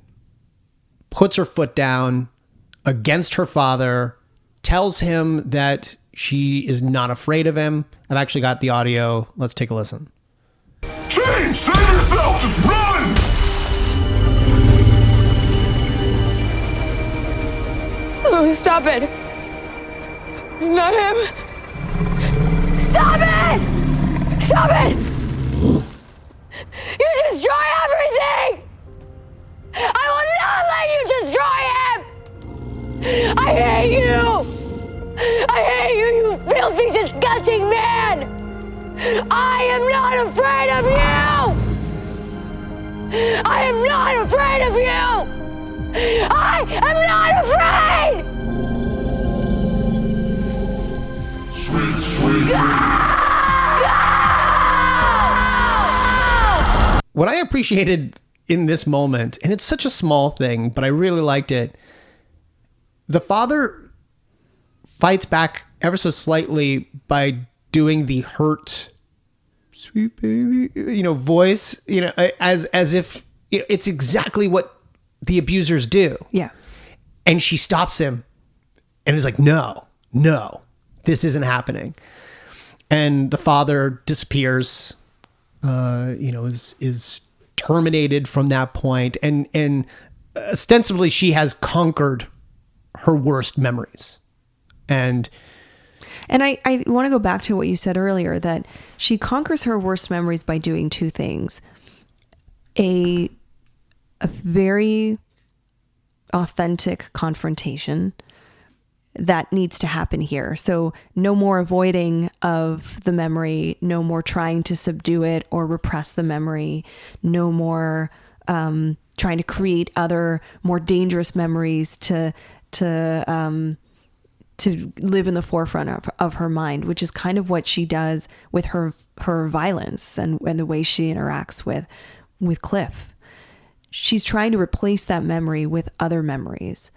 puts her foot down against her father, tells him that she is not afraid of him. I've actually got the audio. Let's take a listen. Change! Save yourself! Just run! Oh, stop it! Not him! Stop it! Stop it! You destroy everything! I will not let you destroy him! I hate you! I hate you, you filthy, disgusting man! I am not afraid of you! I am not afraid of you! I am not afraid! Sweet. What I appreciated in this moment, and it's such a small thing, but I really liked it. The father fights back ever so slightly by doing the hurt, sweet baby, voice, as if it's exactly what the abusers do. Yeah. And she stops him and is like, no, this isn't happening. And the father disappears, is terminated from that point. And ostensibly she has conquered her worst memories. And I want to go back to what you said earlier, that she conquers her worst memories by doing two things. A very authentic confrontation that needs to happen here. So no more avoiding of the memory, no more trying to subdue it or repress the memory, no more trying to create other more dangerous memories to live in the forefront of her mind, which is kind of what she does with her violence and the way she interacts with Cliff. She's trying to replace that memory with other memories,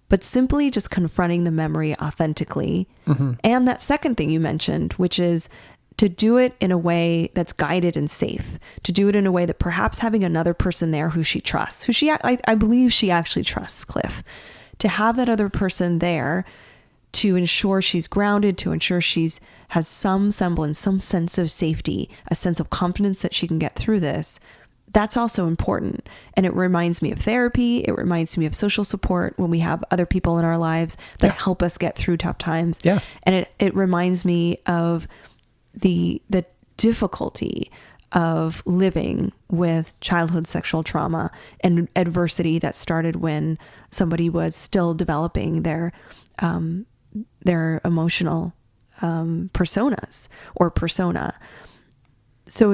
but simply just confronting the memory authentically. Mm-hmm. And that second thing you mentioned, which is to do it in a way that's guided and safe, to do it in a way that perhaps having another person there who she trusts, I believe she actually trusts Cliff, to have that other person there to ensure she's grounded, to ensure has some semblance, some sense of safety, a sense of confidence that she can get through this. That's also important. And it reminds me of therapy. It reminds me of social support when we have other people in our lives that help us get through tough times. Yeah. And it reminds me of the difficulty of living with childhood sexual trauma and adversity that started when somebody was still developing their emotional personas or persona. So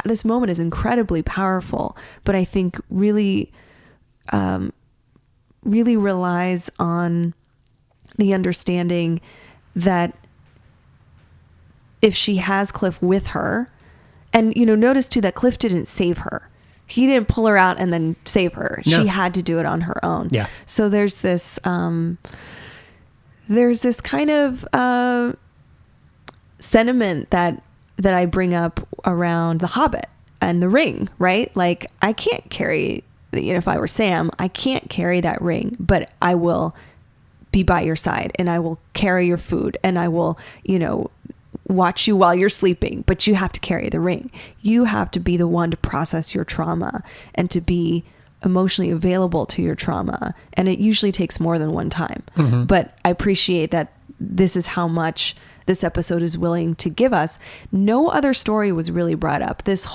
this moment is incredibly powerful, but I think really relies on the understanding that if she has Cliff with her, and, notice too that Cliff didn't save her. He didn't pull her out and then save her. No. She had to do it on her own. Yeah. So there's this kind of sentiment that I bring up around The Hobbit and the ring, right? Like, I can't carry, if I were Sam, I can't carry that ring, but I will be by your side and I will carry your food and I will, watch you while you're sleeping, but you have to carry the ring. You have to be the one to process your trauma and to be emotionally available to your trauma. And it usually takes more than one time. Mm-hmm. But I appreciate that this is how much this episode is willing to give us. No other story was really brought up. This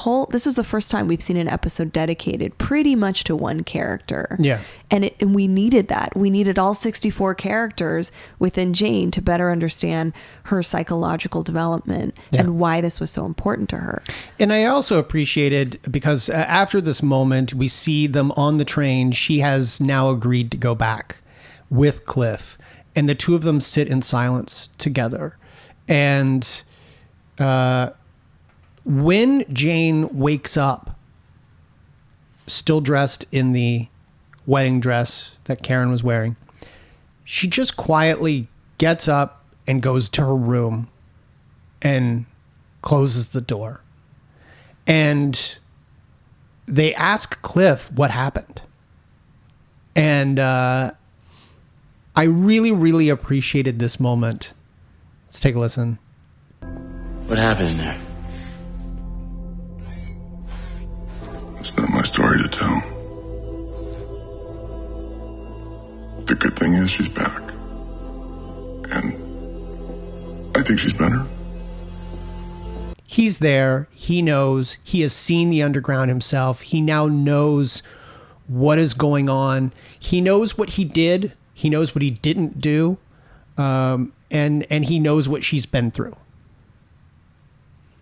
is the first time we've seen an episode dedicated pretty much to one character. Yeah. And we needed that. We needed all 64 characters within Jane to better understand her psychological development and why this was so important to her. And I also appreciated, because after this moment, we see them on the train. She has now agreed to go back with Cliff, and the two of them sit in silence together. And when Jane wakes up, still dressed in the wedding dress that Karen was wearing, she just quietly gets up and goes to her room and closes the door. And they ask Cliff what happened. And I really, really appreciated this moment. Let's take a listen. What happened in there? It's not my story to tell. The good thing is she's back. And I think she's better. He's there. He knows. He has seen the underground himself. He now knows what is going on. He knows what he did. He knows what he didn't do. And he knows what she's been through.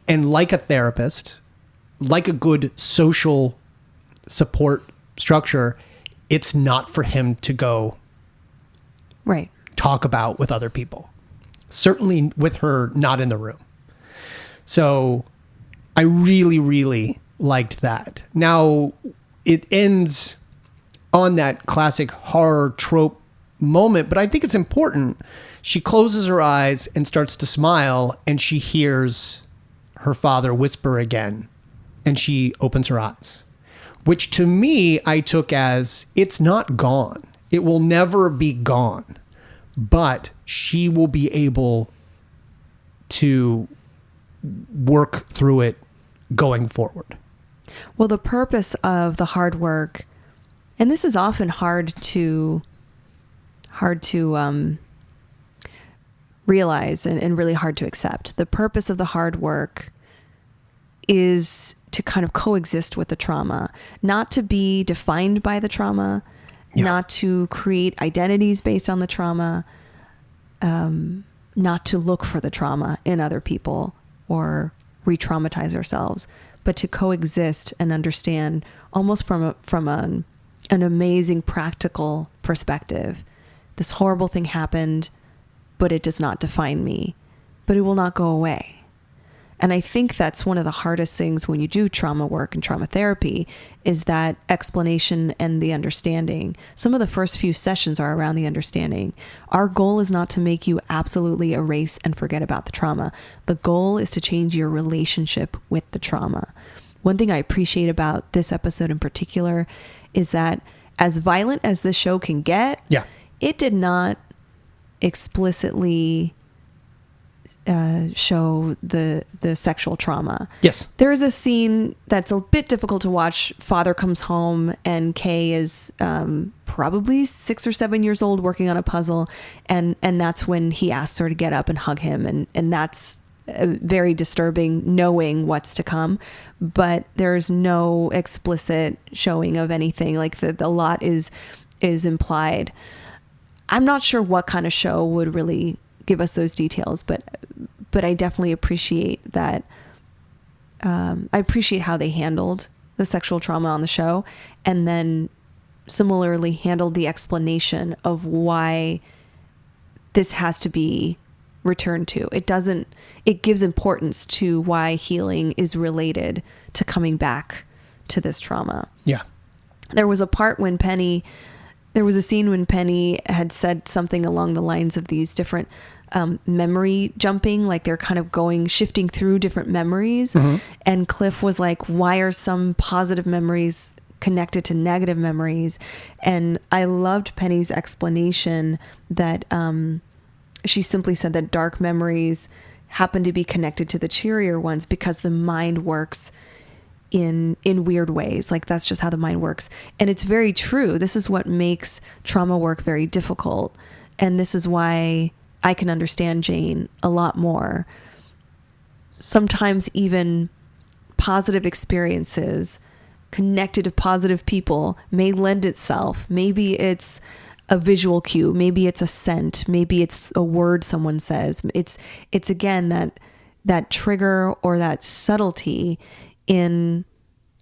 And like a therapist, like a good social support structure, it's not for him to go talk about with other people. Certainly with her not in the room. So I really, really liked that. Now, it ends on that classic horror trope moment, but I think it's important. She closes her eyes and starts to smile, and she hears her father whisper again, and she opens her eyes, which to me I took as it's not gone. It will never be gone, but she will be able to work through it going forward. Well, the purpose of the hard work, and this is often hard to realize and really hard to accept. The purpose of the hard work is to kind of coexist with the trauma, not to be defined by the trauma, not to create identities based on the trauma, not to look for the trauma in other people or re-traumatize ourselves, but to coexist and understand almost from an amazing practical perspective. This horrible thing happened, but it does not define me, but it will not go away. And I think that's one of the hardest things when you do trauma work and trauma therapy is that explanation and the understanding. Some of the first few sessions are around the understanding. Our goal is not to make you absolutely erase and forget about the trauma. The goal is to change your relationship with the trauma. One thing I appreciate about this episode in particular is that as violent as this show can get, it did not explicitly show the sexual trauma. Yes. There is a scene that's a bit difficult to watch. Father comes home and Kay is probably 6 or 7 years old working on a puzzle. And that's when he asks her to get up and hug him. And that's very disturbing knowing what's to come, but there's no explicit showing of anything. Like the lot is implied. I'm not sure what kind of show would really give us those details, but I definitely appreciate that. I appreciate how they handled the sexual trauma on the show, and then similarly handled the explanation of why this has to be returned to. It gives importance to why healing is related to coming back to this trauma. Yeah. There was a scene when Penny had said something along the lines of these different memory jumping, like they're kind of shifting through different memories. Mm-hmm. And Cliff was like, why are some positive memories connected to negative memories? And I loved Penny's explanation that she simply said that dark memories happen to be connected to the cheerier ones because the mind works in weird ways. Like that's just how the mind works. And it's very true. This is what makes trauma work very difficult. And this is why I can understand Jane a lot more. Sometimes even positive experiences connected to positive people may lend itself. Maybe it's a visual cue. Maybe it's a scent. Maybe it's a word someone says. It's again that trigger or that subtlety in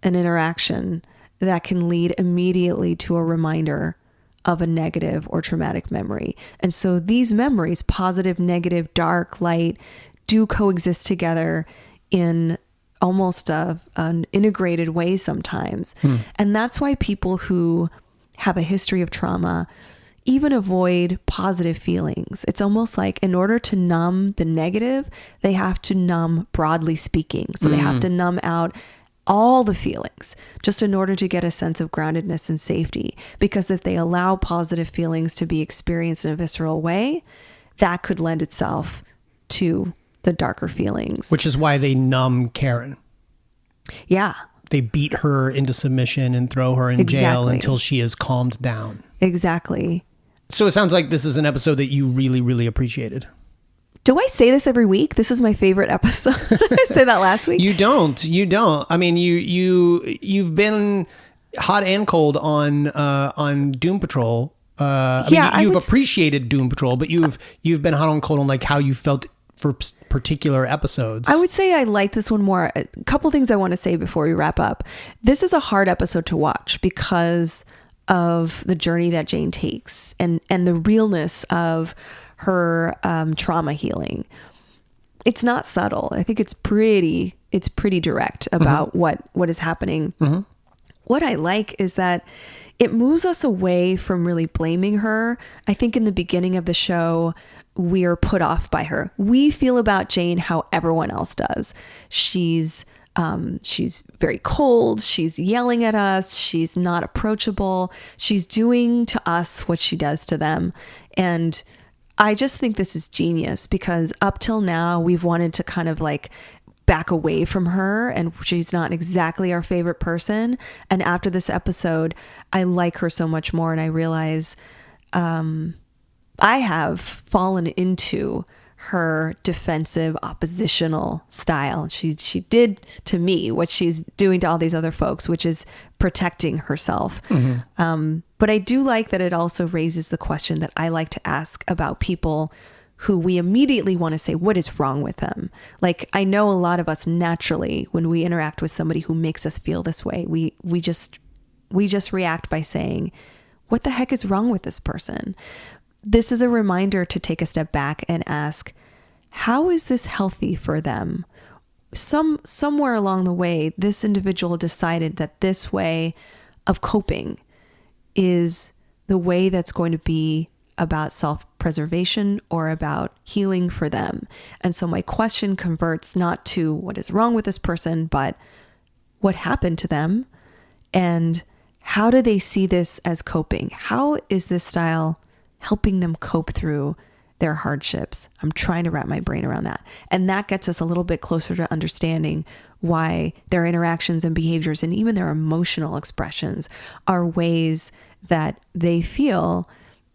an interaction that can lead immediately to a reminder of a negative or traumatic memory. And so these memories, positive, negative, dark, light, do coexist together in almost an integrated way sometimes. And that's why people who have a history of trauma even avoid positive feelings. It's almost like in order to numb the negative, they have to numb broadly speaking. So they have to numb out all the feelings just in order to get a sense of groundedness and safety. Because if they allow positive feelings to be experienced in a visceral way, that could lend itself to the darker feelings. Which is why they numb Karen. Yeah. They beat her into submission and throw her in jail until she is calmed down. Exactly. So it sounds like this is an episode that you really, really appreciated. Do I say this every week? This is my favorite episode. Did I say that last week? You don't. I mean, you've been hot and cold on Doom Patrol. You've appreciated Doom Patrol, but you've been hot and cold on like how you felt for particular episodes. I would say I like this one more. A couple things I want to say before we wrap up. This is a hard episode to watch because of the journey that Jane takes and the realness of her trauma healing. It's not subtle. I think it's pretty direct about what is happening. Mm-hmm. What I like is that it moves us away from really blaming her. I think in the beginning of the show, we're put off by her. We feel about Jane how everyone else does. She's very cold. She's yelling at us. She's not approachable. She's doing to us what she does to them. And I just think this is genius because up till now, we've wanted to kind of like back away from her and she's not exactly our favorite person. And after this episode, I like her so much more. And I realize I have fallen into her defensive oppositional style. She did to me what she's doing to all these other folks, which is protecting herself. Mm-hmm. But I do like that it also raises the question that I like to ask about people who we immediately want to say, what is wrong with them? Like, I know a lot of us naturally, when we interact with somebody who makes us feel this way, we just react by saying, what the heck is wrong with this person? This is a reminder to take a step back and ask, how is this healthy for them? Somewhere along the way, this individual decided that this way of coping is the way that's going to be about self-preservation or about healing for them. And so my question converts not to what is wrong with this person, but what happened to them and how do they see this as coping? How is this style helping them cope through their hardships? I'm trying to wrap my brain around that. And that gets us a little bit closer to understanding why their interactions and behaviors and even their emotional expressions are ways that they feel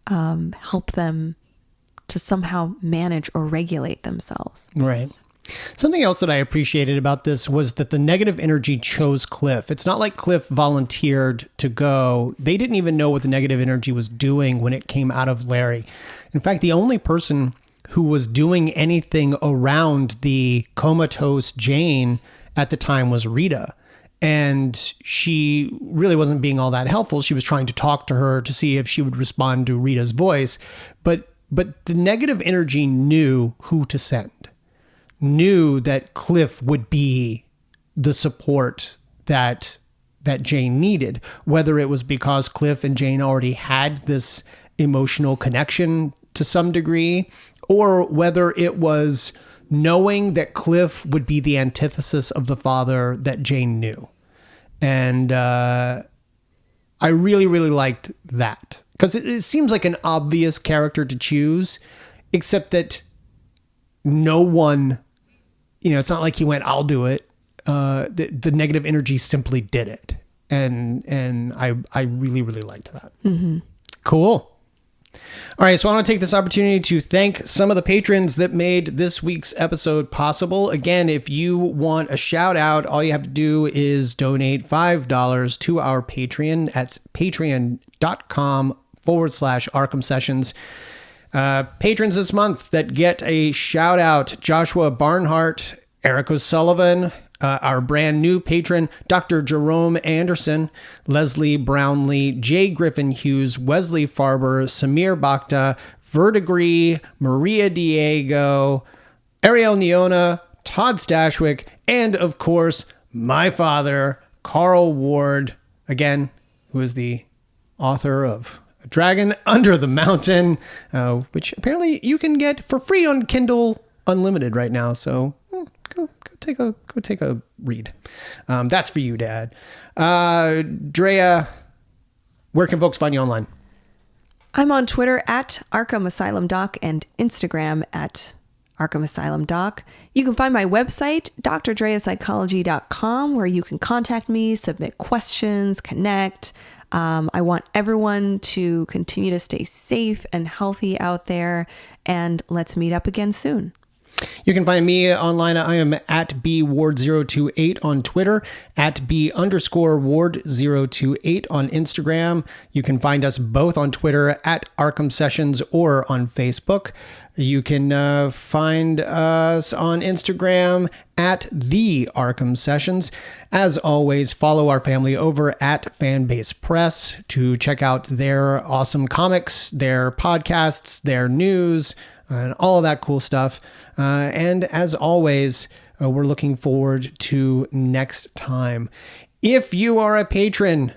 help them to somehow manage or regulate themselves. Right. Something else that I appreciated about this was that the negative energy chose Cliff. It's not like Cliff volunteered to go. They didn't even know what the negative energy was doing when it came out of Larry. In fact, the only person who was doing anything around the comatose Jane at the time was Rita. And she really wasn't being all that helpful. She was trying to talk to her to see if she would respond to Rita's voice. But the negative energy knew who to send. Knew that Cliff would be the support that Jane needed, whether it was because Cliff and Jane already had this emotional connection to some degree, or whether it was knowing that Cliff would be the antithesis of the father that Jane knew. And I really, really liked that, because it seems like an obvious character to choose, except that no one, it's not like he went, I'll do it. The negative energy simply did it. And I really, really liked that. Mm-hmm. Cool. All right, so I want to take this opportunity to thank some of the patrons that made this week's episode possible. Again, if you want a shout out, all you have to do is donate $5 to our Patreon. That's patreon.com/Arkham Sessions. Patrons this month that get a shout out: Joshua Barnhart, Eric O'Sullivan, our brand new patron, Dr. Jerome Anderson, Leslie Brownlee, Jay Griffin Hughes, Wesley Farber, Samir Bakhta, Verdigree, Maria Diego, Ariel Neona, Todd Stashwick, and of course, my father, Carl Ward, again, who is the author of Dragon Under the Mountain, which apparently you can get for free on Kindle Unlimited right now. So go take a read. That's for you, Dad. Drea, where can folks find you online? I'm on Twitter at Arkham Asylum Doc and Instagram at Arkham Asylum Doc. You can find my website, drdreapsychology.com, where you can contact me, submit questions, connect. I want everyone to continue to stay safe and healthy out there, and let's meet up again soon. You can find me online. I am at bward028 on Twitter, at b_ward028 on Instagram. You can find us both on Twitter at Arkham Sessions or on Facebook. You can find us on Instagram at The Arkham Sessions. As always, follow our family over at Fanbase Press to check out their awesome comics, their podcasts, their news, and all of that cool stuff. And as always, we're looking forward to next time. If you are a patron,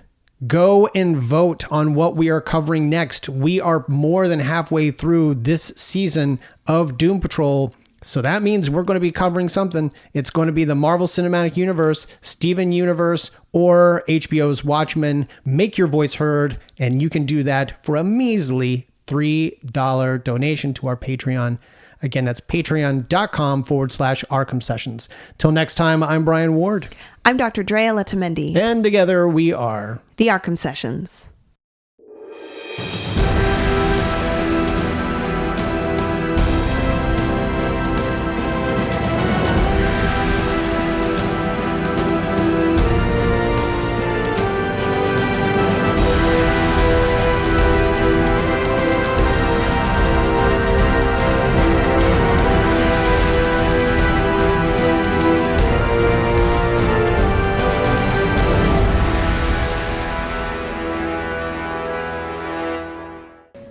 go and vote on what we are covering next. We are more than halfway through this season of Doom Patrol, so that means we're going to be covering something. It's going to be the Marvel Cinematic Universe, Steven Universe, or HBO's Watchmen. Make your voice heard, and you can do that for a measly $3 donation to our Patreon. Again, that's patreon.com/Arkham Sessions. Till next time, I'm Brian Ward. I'm Dr. Drea Letamendi. And together we are The Arkham Sessions.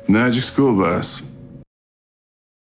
Magic School Bus.